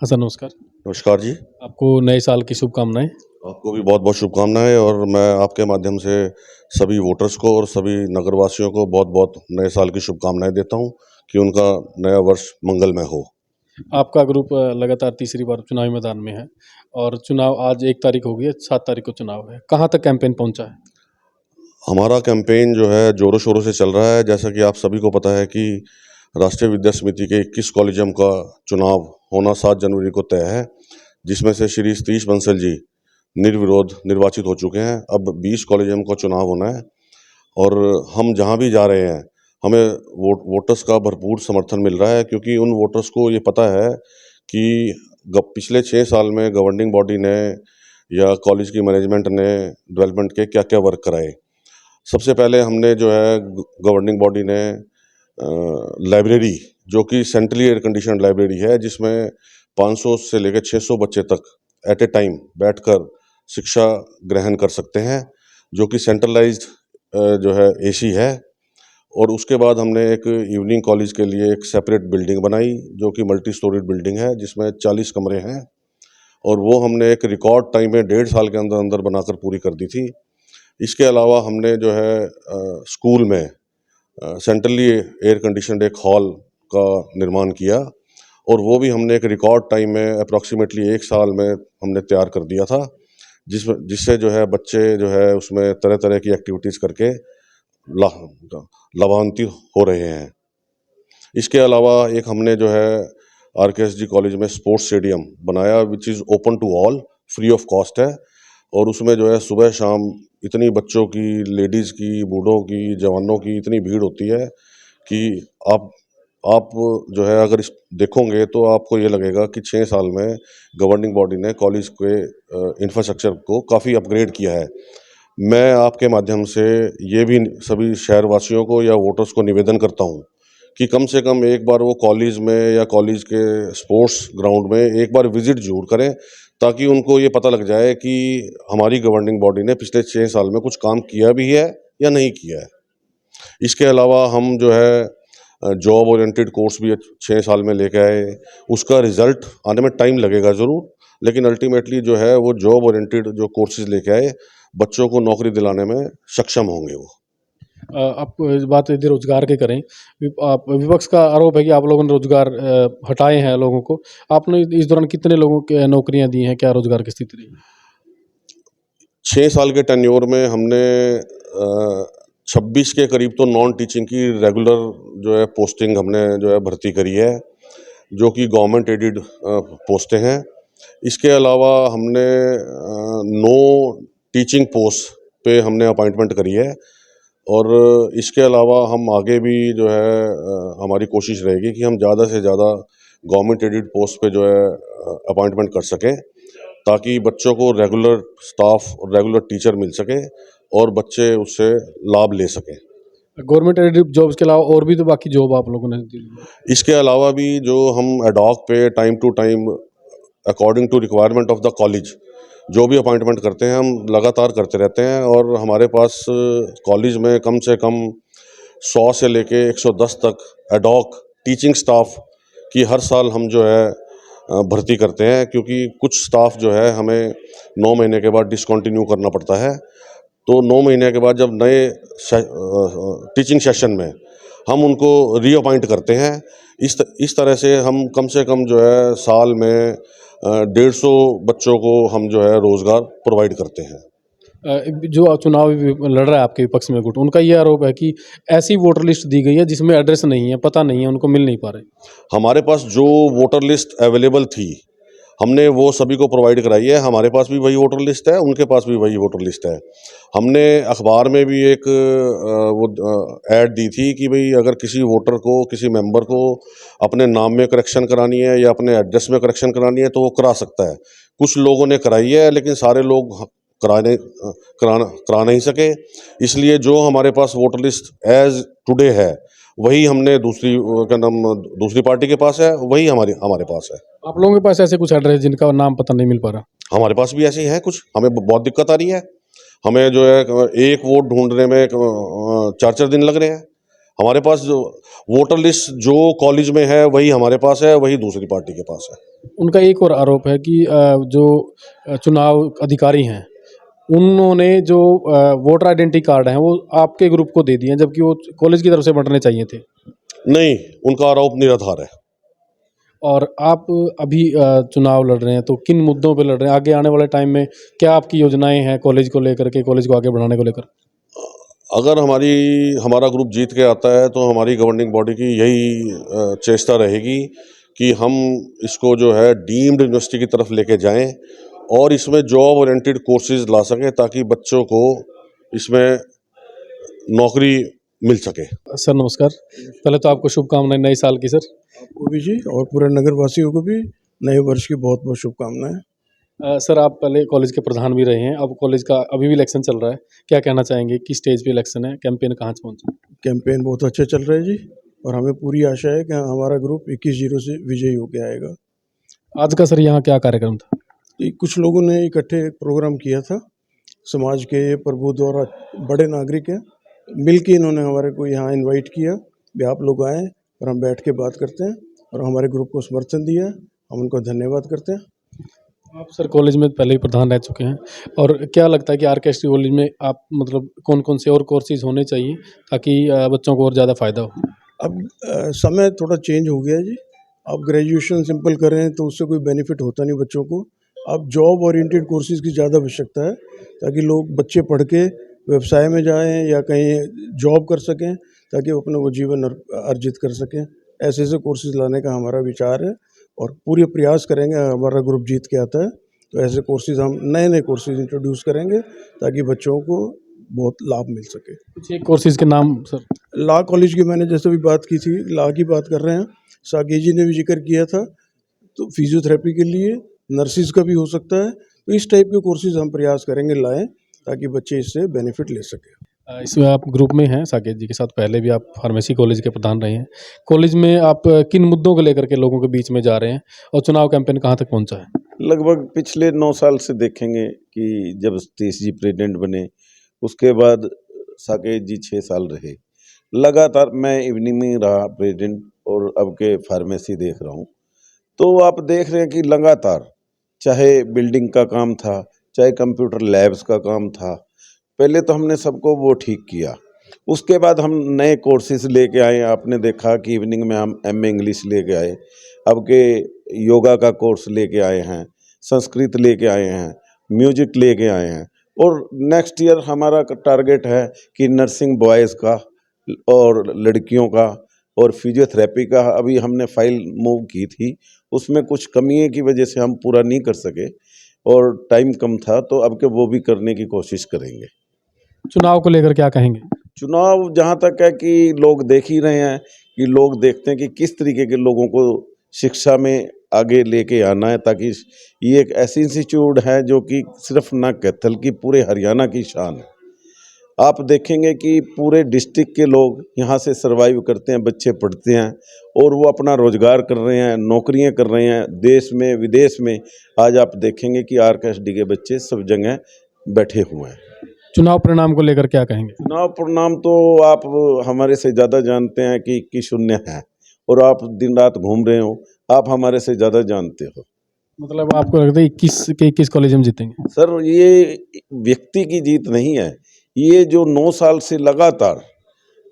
हाँ सर, नमस्कार। नमस्कार जी। आपको नए साल की शुभकामनाएँ। आपको भी बहुत-बहुत शुभकामनाएँ और मैं आपके माध्यम से सभी वोटर्स को और सभी नगरवासियों को बहुत-बहुत नए साल की शुभकामनाएँ देता हूँ कि उनका नया वर्ष मंगलमय हो। आपका ग्रुप लगातार तीसरी बार चुनावी मैदान में है और चुनाव आज 1 तारीख हो गई है, 7 तारीख को चुनाव है। कहाँ तक कैंपेन पहुँचा है? हमारा कैंपेन जो है ज़ोरों-शोरों से चल रहा है। जैसा कि आप सभी को पता है कि राष्ट्रीय विद्या समिति के 21 कॉलेजियम का चुनाव होना 7 जनवरी को तय है, जिसमें से श्री सतीश बंसल जी निर्विरोध निर्वाचित हो चुके हैं। अब 20 कॉलेजियम का चुनाव होना है और हम जहाँ भी जा रहे हैं, हमें वोटर्स का भरपूर समर्थन मिल रहा है, क्योंकि उन वोटर्स को ये पता है कि पिछले 6 साल में गवर्निंग बॉडी ने या कॉलेज की मैनेजमेंट ने डेवलपमेंट के क्या-क्या वर्क कराए। सबसे पहले हमने जो है गवर्निंग बॉडी ने लाइब्रेरी, जो कि सेंट्रली एयर कंडीशनड लाइब्रेरी है, जिसमें 500 से लेकर 600 बच्चे तक एट ए टाइम बैठकर शिक्षा ग्रहण कर सकते हैं, जो कि सेंट्रलाइज्ड जो है एसी है। और उसके बाद हमने एक इवनिंग कॉलेज के लिए एक सेपरेट बिल्डिंग बनाई, जो कि मल्टी स्टोरीड बिल्डिंग है, जिसमें 40 कमरे हैं और वो हमने एक रिकॉर्ड टाइम में 1.5 साल के अंदर अंदर बनाकर पूरी कर दी थी। इसके अलावा हमने जो है स्कूल में सेंट्रली एयर कंडीशनड एक हॉल का निर्माण किया और वो भी हमने एक रिकॉर्ड टाइम में अप्रॉक्सीमेटली 1 साल में हमने तैयार कर दिया था, जिससे जो है बच्चे जो है उसमें तरह-तरह की एक्टिविटीज़ करके ला लाभान्वित हो रहे हैं। इसके अलावा एक हमने जो है आरकेएसजी कॉलेज में स्पोर्ट्स स्टेडियम बनाया, which is open to all, free of cost है और उसमें जो है सुबह-शाम इतनी बच्चों की, लेडीज़ की, बूढ़ों की, जवानों की इतनी भीड़ होती है कि आप जो है अगर इस देखोगे तो आपको ये लगेगा कि 6 साल में गवर्निंग बॉडी ने कॉलेज के इंफ्रास्ट्रक्चर को काफ़ी अपग्रेड किया है। मैं आपके माध्यम से ये भी सभी शहरवासियों को या वोटर्स को निवेदन करता हूँ कि कम से कम एक बार वो कॉलेज में या कॉलेज के स्पोर्ट्स ग्राउंड में एक बार विज़िट ज़रूर करें, ताकि उनको ये पता लग जाए कि हमारी गवर्निंग बॉडी ने पिछले 6 साल में कुछ काम किया भी है या नहीं किया है। इसके अलावा हम जो है जॉब ओरिएंटेड कोर्स भी 6 साल में लेके आए। उसका रिज़ल्ट आने में टाइम लगेगा ज़रूर, लेकिन अल्टीमेटली जो है वो जॉब ओरिएंटेड जो कोर्सेज़ लेके आए, बच्चों को नौकरी दिलाने में सक्षम होंगे वो। आप इस बात यदि रोज़गार की करें, विपक्ष का आरोप है कि आप लोगों ने रोज़गार हटाए हैं लोगों को। आपने इस दौरान कितने लोगों को नौकरियाँ दी हैं? क्या रोज़गार की स्थिति रही? 6 साल के टेन्योर में हमने 26 के करीब तो नॉन टीचिंग की रेगुलर जो है पोस्टिंग हमने जो है भर्ती करी है, जो कि गवर्नमेंट एडेड पोस्टें हैं। इसके अलावा हमने 9 टीचिंग पोस्ट पे हमने अपॉइंटमेंट करी है और इसके अलावा हम आगे भी जो है हमारी कोशिश रहेगी कि हम ज़्यादा से ज़्यादा गवर्नमेंट एडेड पोस्ट पे जो है अपॉइंटमेंट कर सकें, ताकि बच्चों को रेगुलर स्टाफ और रेगुलर टीचर मिल सके और बच्चे उससे लाभ ले सकें। गवर्नमेंट एडेड जॉब्स के अलावा और भी तो बाकी जॉब आप लोगों ने दी हैं। इसके अलावा भी जो हम एडॉक पे time to time according to requirement of the college जो भी अपॉइंटमेंट करते हैं, हम लगातार करते रहते हैं और हमारे पास कॉलेज में कम से कम 100 से लेके 110 तक एडॉक टीचिंग स्टाफ की हर साल हम जो है भर्ती करते हैं, क्योंकि कुछ स्टाफ जो है हमें 9 महीने के बाद डिसकंटिन्यू करना पड़ता है। तो 9 महीने के बाद जब नए टीचिंग सेशन में हम उनको रीअपॉइंट करते हैं। इस तरह से कम जो है साल में 150 बच्चों को हम जो है रोज़गार प्रोवाइड करते हैं। जो चुनाव लड़ रहा है आपके विपक्ष में गुट, उनका ये आरोप है कि ऐसी वोटर लिस्ट दी गई है जिसमें एड्रेस नहीं है, पता नहीं है, उनको मिल नहीं पा रहे। हमारे पास जो वोटर लिस्ट अवेलेबल थी, हमने वो सभी को प्रोवाइड कराई है। हमारे पास भी वही वोटर लिस्ट है, उनके पास भी वही वोटर लिस्ट है। हमने अखबार में भी एक ऐड दी थी कि भाई अगर किसी वोटर को, किसी मेंबर को अपने नाम में करेक्शन करानी है या अपने एड्रेस में करेक्शन करानी है तो वो करा सकता है। कुछ लोगों ने कराई है, लेकिन सारे लोग करा नहीं सके। इसलिए जो हमारे पास वोटर लिस्ट एज टुडे है, वही हमने दूसरी पार्टी के पास है, वही हमारे पास है। आप लोगों के पास ऐसे कुछ एड्रेस जिनका नाम पता नहीं मिल पा रहा? हमारे पास भी ऐसे ही हैं कुछ, हमें बहुत दिक्कत आ रही है। हमें जो है एक वोट ढूंढने में 4-4 दिन लग रहे हैं। हमारे पास जो वोटर लिस्ट जो कॉलेज में है वही हमारे पास है, वही दूसरी पार्टी के पास है। उनका एक और आरोप है कि जो चुनाव अधिकारी हैं, उन्होंने जो वोटर आइडेंटिटी कार्ड हैं वो आपके ग्रुप को दे दिए हैं, जबकि वो कॉलेज की तरफ से बंटने चाहिए थे। नहीं, उनका आरोप निराधार है। और आप अभी चुनाव लड़ रहे हैं, तो किन मुद्दों पे लड़ रहे हैं? आगे आने वाले टाइम में क्या आपकी योजनाएं हैं कॉलेज को लेकर के, कॉलेज को आगे बढ़ाने को लेकर? अगर हमारा ग्रुप जीत के आता है तो हमारी गवर्निंग बॉडी की यही चेष्टा रहेगी कि हम इसको जो है डीम्ड यूनिवर्सिटी की तरफ लेके जाएं और इसमें जॉब ओरिएंटेड कोर्सेज ला सकें ताकि बच्चों को इसमें नौकरी मिल सके। सर नमस्कार, पहले तो आपको शुभकामनाएं नए साल की सर। आपको भी जी और पूरे नगर वासियों को भी नए वर्ष की बहुत बहुत शुभकामनाएं। सर आप पहले कॉलेज के प्रधान भी रहे हैं, अब कॉलेज का अभी भी इलेक्शन चल रहा है, क्या कहना चाहेंगे? किस स्टेज पे इलेक्शन है, कैंपेन कहाँ से पहुँचा? कैंपेन बहुत अच्छे चल रहे हैं जी और हमें पूरी आशा है कि हमारा ग्रुप 21-0 से विजयी होकर आएगा। आज का सर यहाँ क्या कार्यक्रम था? कुछ लोगों ने इकट्ठे एक प्रोग्राम किया था, समाज के प्रबुद्ध और बड़े नागरिक हैं, मिल के इन्होंने हमारे को यहाँ इन्वाइट किया भी आप लोग आएँ और हम बैठ के बात करते हैं और हमारे ग्रुप को समर्थन दिया, हम उनको धन्यवाद करते हैं। आप सर कॉलेज में पहले ही प्रधान रह चुके हैं, और क्या लगता है कि आरकेएसटी कॉलेज में आप मतलब कौन कौन से और कोर्सेज होने चाहिए ताकि बच्चों को और ज़्यादा फ़ायदा हो? अब समय थोड़ा चेंज हो गया है जी। आप ग्रेजुएशन सिंपल करें तो उससे कोई बेनिफिट होता नहीं बच्चों को। अब जॉब ओरिएंटेड कोर्सेज़ की ज़्यादा आवश्यकता है ताकि लोग बच्चे पढ़ के व्यवसाय में जाएँ या कहीं जॉब कर सकें ताकि वो अपना वो जीवन अर्जित कर सकें। ऐसे ऐसे कोर्सेज़ लाने का हमारा विचार है और पूरे प्रयास करेंगे। हमारा ग्रुप जीत के आता है तो ऐसे कोर्सेज़ हम नए कोर्सेज़ इंट्रोड्यूस करेंगे ताकि बच्चों को बहुत लाभ मिल सके। कुछ एक कोर्सेज के नाम सर। लॉ कॉलेज की मैंने जैसे भी बात की थी, लॉ की बात कर रहे हैं, साकेत जी ने भी जिक्र किया था, तो फिजियोथेरेपी के लिए नर्सिस का भी हो सकता है। तो इस टाइप के कोर्सेज हम प्रयास करेंगे लाएं ताकि बच्चे इससे बेनिफिट ले सकें। इसमें आप ग्रुप में हैं साकेत जी के साथ, पहले भी आप फार्मेसी कॉलेज के प्रधान रहे हैं। कॉलेज में आप किन मुद्दों को लेकर के लोगों के बीच में जा रहे हैं और चुनाव कैंपेन कहाँ तक पहुँचा है? लगभग पिछले 9 साल से देखेंगे कि जब सतीश जी प्रेसिडेंट बने उसके बाद साकेत जी 6 साल रहे। लगातार मैं इवनिंग में रहा प्रेसिडेंट और अब के फार्मेसी देख रहा हूँ। तो आप देख रहे हैं कि लगातार चाहे बिल्डिंग का काम था, चाहे कंप्यूटर लैब्स का काम था, पहले तो हमने सबको वो ठीक किया। उसके बाद हम नए कोर्सेज लेके आए। आपने देखा कि इवनिंग में हम एमए इंग्लिश लेके आए, अब के योगा का कोर्स लेके आए हैं, संस्कृत लेके आए हैं, म्यूजिक लेके आए हैं और नेक्स्ट ईयर हमारा टारगेट है कि नर्सिंग बॉयज़ का और लड़कियों का और फिजियोथेरेपी का अभी हमने फाइल मूव की थी, उसमें कुछ कमियों की वजह से हम पूरा नहीं कर सके और टाइम कम था, तो अब के वो भी करने की कोशिश करेंगे। चुनाव को लेकर क्या कहेंगे? चुनाव जहाँ तक है कि लोग देख ही रहे हैं कि लोग देखते हैं कि किस तरीके के लोगों को शिक्षा में आगे लेके आना है ताकि ये एक ऐसी इंस्टीट्यूट है जो कि सिर्फ ना कैथल की पूरे हरियाणा की शान है। आप देखेंगे कि पूरे डिस्ट्रिक्ट के लोग यहाँ से सर्वाइव करते हैं, बच्चे पढ़ते हैं और वो अपना रोजगार कर रहे हैं, नौकरियां कर रहे हैं देश में विदेश में। आज आप देखेंगे कि आरकेएसडी के बच्चे सब जगह बैठे हुए हैं। चुनाव परिणाम को लेकर क्या कहेंगे? चुनाव परिणाम तो आप हमारे से ज़्यादा जानते हैं कि 21-0 है और आप दिन रात घूम रहे हो, आप हमारे से ज़्यादा जानते हो। मतलब आपको लगता है 21 कॉलेज हम जीतेंगे? सर ये व्यक्ति की जीत नहीं है, ये जो 9 साल से लगातार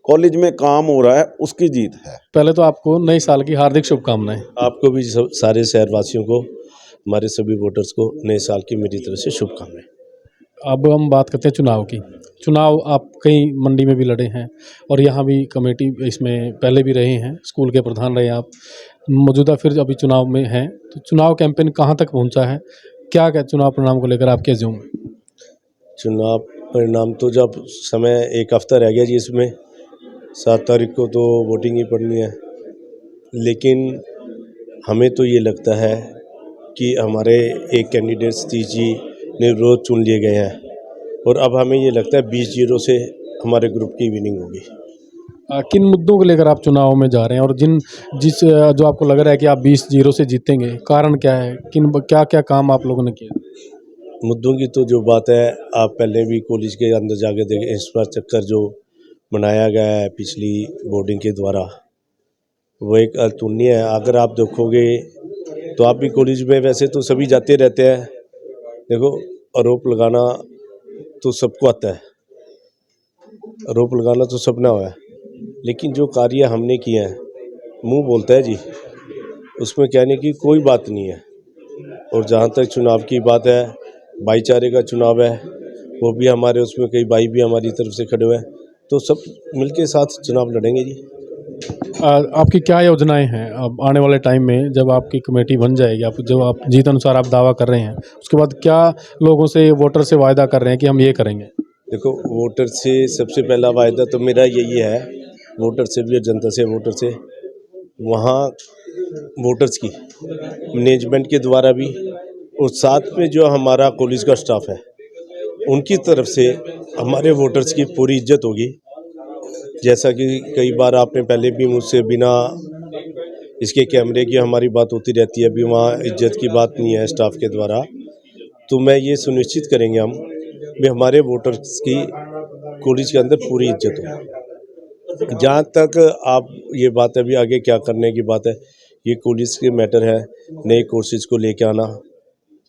कॉलेज में काम हो रहा है उसकी जीत है। पहले तो आपको नए साल की हार्दिक शुभकामनाएं। आपको भी सारे शहरवासियों को, हमारे सभी वोटर्स को नए साल की मेरी तरफ से शुभकामनाएं। अब हम बात करते हैं चुनाव की। चुनाव आप कई मंडी में भी लड़े हैं और यहाँ भी कमेटी इसमें पहले भी रहे हैं, स्कूल के प्रधान रहे आप, मौजूदा फिर अभी चुनाव में हैं, तो चुनाव कैंपेन कहाँ तक पहुँचा है? क्या क्या चुनाव परिणाम को लेकर आपके ज़ूम? चुनाव परिणाम तो जब समय 1 हफ्ता रह गया जी, इसमें 7 तारीख को तो वोटिंग ही पड़नी है, लेकिन हमें तो ये लगता है कि हमारे एक कैंडिडेट सतीश जी निर्विरोध चुन लिए गए हैं और अब हमें ये लगता है 20-0 से हमारे ग्रुप की विनिंग होगी। किन मुद्दों को लेकर आप चुनाव में जा रहे हैं और जो आपको लग रहा है कि आप 20-0 से जीतेंगे, कारण क्या है? क्या क्या काम आप लोगों ने किया? मुद्दों की तो जो बात है, आप पहले भी कॉलेज के अंदर जाके देखें, इंफ्रास्ट्रक्चर जो बनाया गया है पिछली बोर्डिंग के द्वारा, वो एक अतुलनीय है। अगर आप देखोगे तो आप भी कॉलेज में वैसे तो सभी जाते रहते हैं, देखो आरोप लगाना तो सबको आता है, आरोप लगाना तो सबने हुआ है, लेकिन जो कार्य हमने किए हैं, मुंह बोलता है जी, उसमें कहने की कोई बात नहीं है। और जहाँ तक चुनाव की बात है, भाईचारे का चुनाव है, वो भी हमारे उसमें कई भाई भी हमारी तरफ से खड़े हुए हैं, तो सब मिलके साथ चुनाव लड़ेंगे जी। आपकी क्या योजनाएं हैं अब आने वाले टाइम में, जब आपकी कमेटी बन जाएगी, आप जब आप जीत अनुसार आप दावा कर रहे हैं, उसके बाद क्या लोगों से, वोटर से वायदा कर रहे हैं कि हम ये करेंगे? देखो, वोटर से सबसे पहला वायदा तो मेरा यही है, वोटर से भी और जनता से, वोटर से वहाँ वोटर्स की मैनेजमेंट के द्वारा भी, और साथ में जो हमारा कॉलेज का स्टाफ है उनकी तरफ से हमारे वोटर्स की पूरी इज्जत होगी। जैसा कि कई बार आपने पहले भी मुझसे बिना इसके कैमरे की हमारी बात होती रहती है, अभी वहाँ इज्जत की बात नहीं है स्टाफ के द्वारा, तो मैं ये सुनिश्चित करेंगे हम भी हमारे वोटर्स की कॉलेज के अंदर पूरी इज्जत हो। जहाँ तक आप ये बात है, अभी आगे क्या करने की बात है, ये कॉलेज के मैटर है, नए कोर्सेज को लेके आना,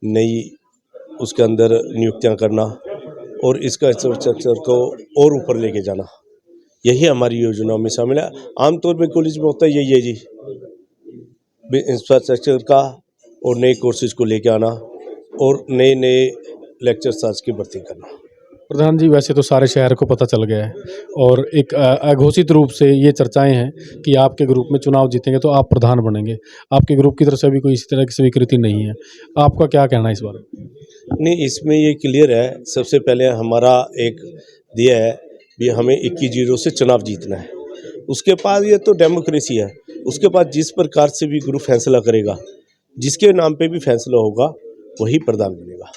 नई उसके अंदर नियुक्तियाँ करना और इसका इंफ्रास्ट्रक्चर को और ऊपर लेके जाना, यही हमारी योजनाओं में शामिल है। आमतौर पे कॉलेज में होता है यही है जी, इंफ्रास्ट्रक्चर का और नए कोर्सेज को लेके आना और नए नए लेक्चरर्स की भर्ती करना। प्रधान जी, वैसे तो सारे शहर को पता चल गया है और एक अघोषित रूप से ये चर्चाएं हैं कि आपके ग्रुप में चुनाव जीतेंगे तो आप प्रधान बनेंगे। आपके ग्रुप की तरफ से अभी कोई इस तरह की स्वीकृति नहीं है, आपका क्या कहना है इस बारे में? नहीं, इसमें ये क्लियर है, सबसे पहले हमारा एक दिया है भी हमें 21-0 से चुनाव जीतना है। उसके बाद ये तो डेमोक्रेसी है, उसके बाद जिस प्रकार से भी ग्रुप फैसला करेगा, जिसके नाम पे भी फैसला होगा वही प्रधान बनेगा।